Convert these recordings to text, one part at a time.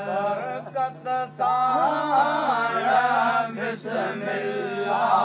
बरकत सारा बिस्मिल्लाह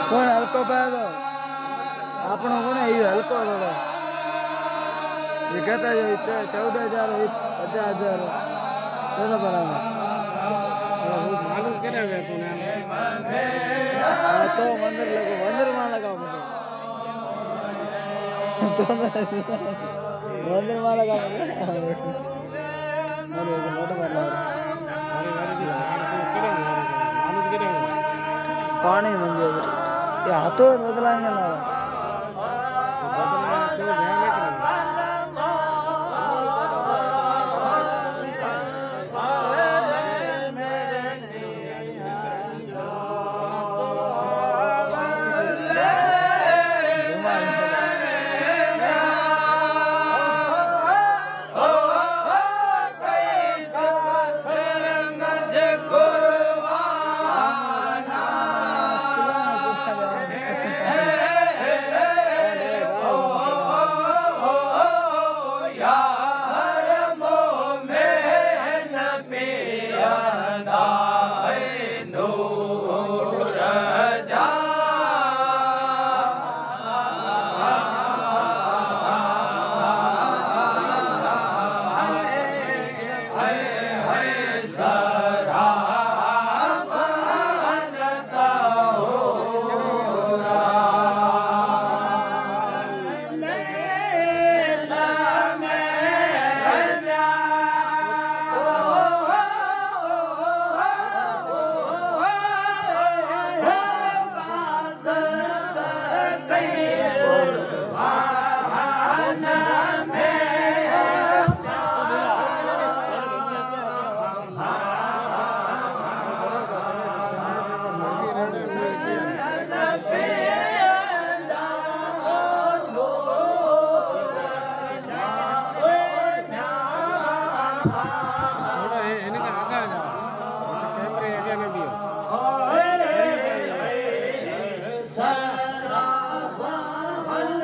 कौन हल्को पैदा आपनो कौन है ये हल्को वाला ये कहता है 14,000 50,000 चलो बराबर मालूम करे गए तूने तो मंदिर मां लगाओ मुझे तो मंदिर मां लगा मुझे मोटो कर लो पानी मंदिर ये हाथों बदलाएंगे ना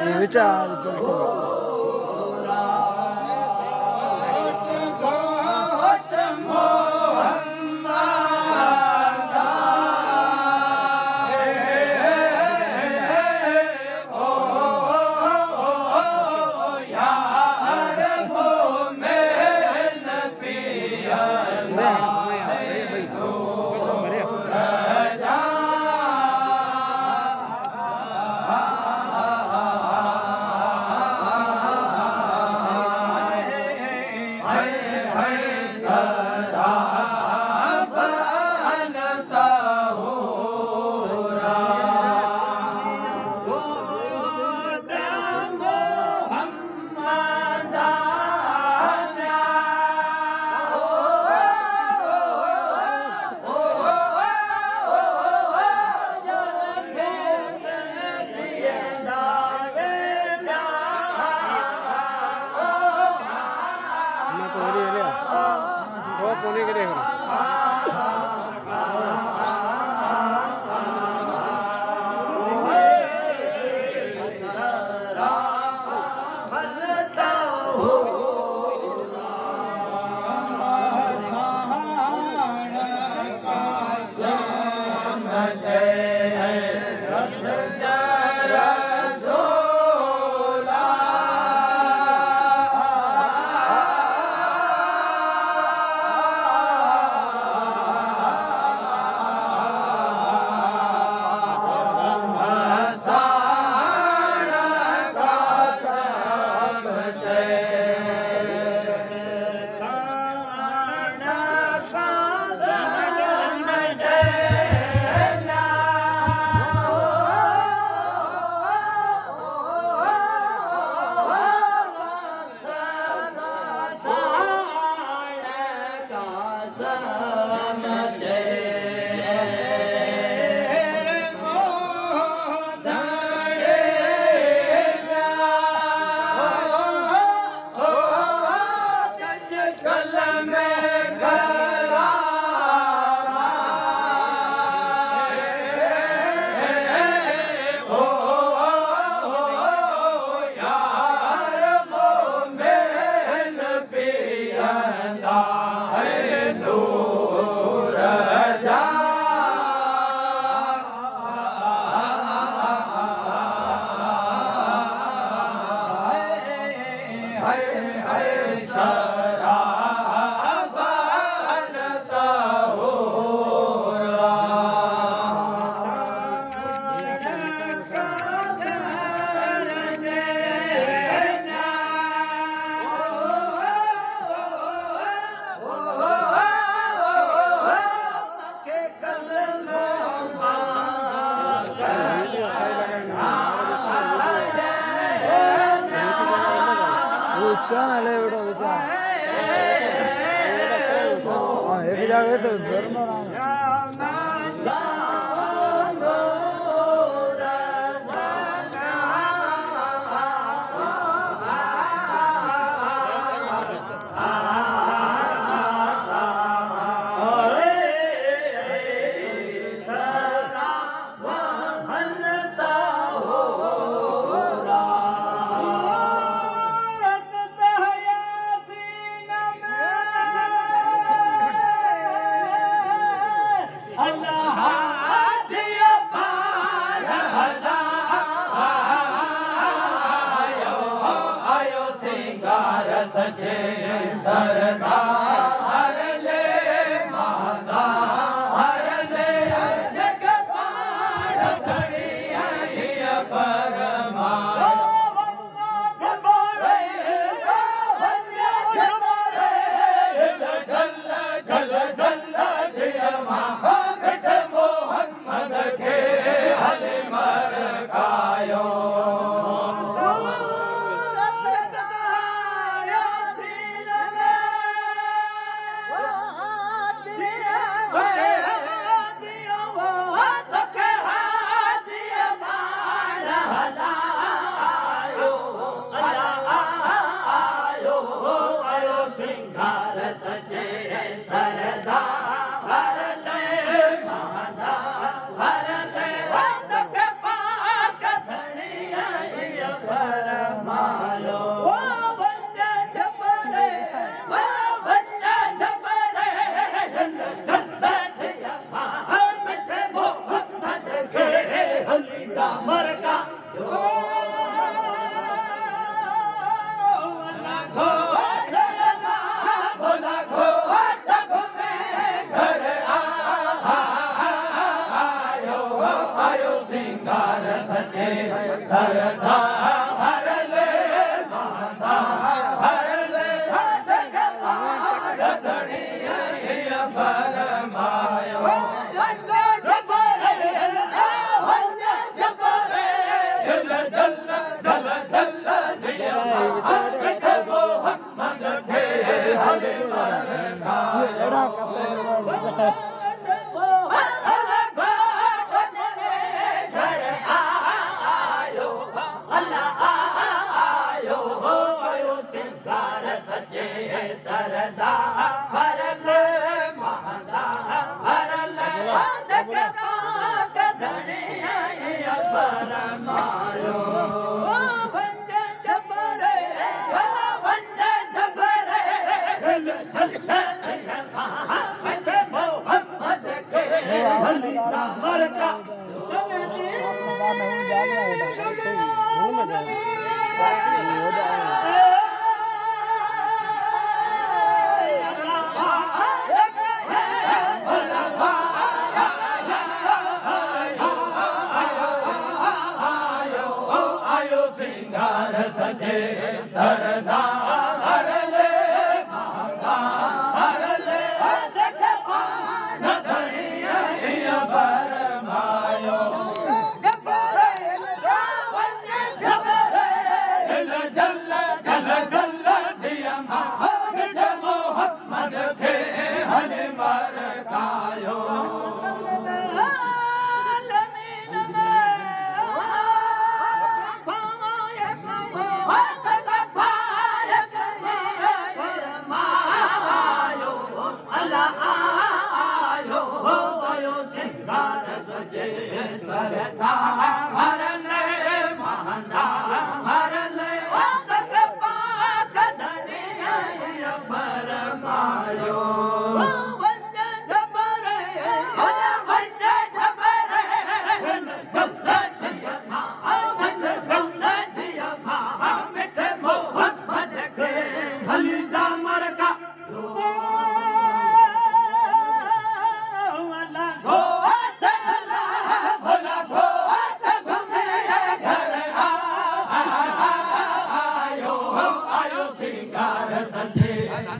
ये विचार चाले बेटा विचार हाँ एक जगह तो घर में हलीदा मरका बोला घो घर आयो सिंगार सजे सरदा सरदा हरल महंगा हरल धनिया बरमायो वंदे जबरे वंदे जबरे मोहम्मद के हलीदा मरका सजे सरदा हरले महंगा हरले देख पान धनिया बरमायो जबरे जल जल जल दिया मोहम्मद के हल मरकायो सरदा हरले महंगा हरले पाक धनिया बरमायो वंदे जबरे वंदे जबरे दिया मिठे मोहम्मद के हलीदा मरका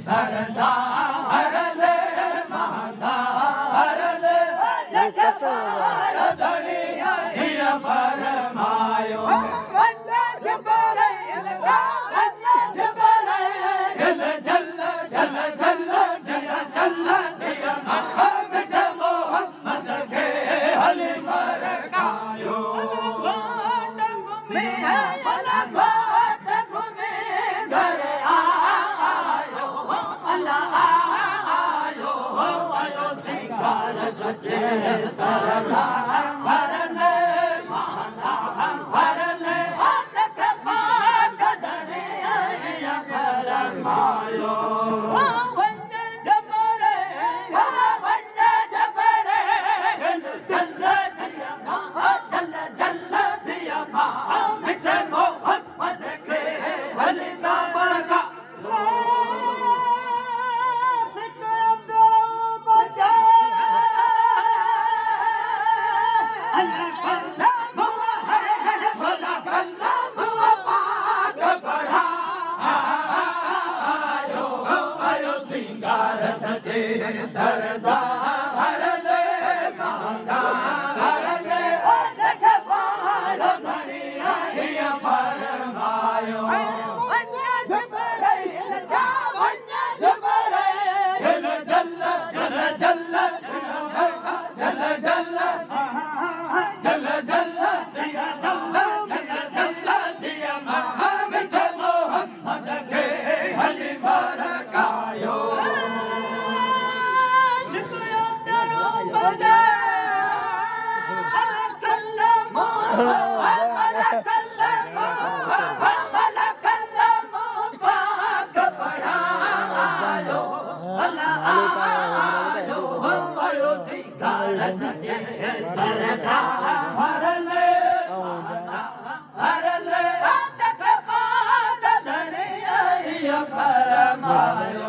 सरदा हरले महंगा हरले धनिया बरमायो वंदे जबरे जल जल जल जल दिया मिठे मोहम्मद के हल मरकायो घर सजे सरदा हरले महंगा हरले देख पाक धनिया बरमायो वंदे जबरे जल दिया मिठे मोहम्मद के हलीदा मरका सरदा हरले महंगा हरले देख पान धनिया बरमायो वंदे जबरे जल जल जल जल जल जल दिया मिठे मोहम्मद के हल मरकायो सरदा हरले हर ले रात के पाठ धनी आई फरमायो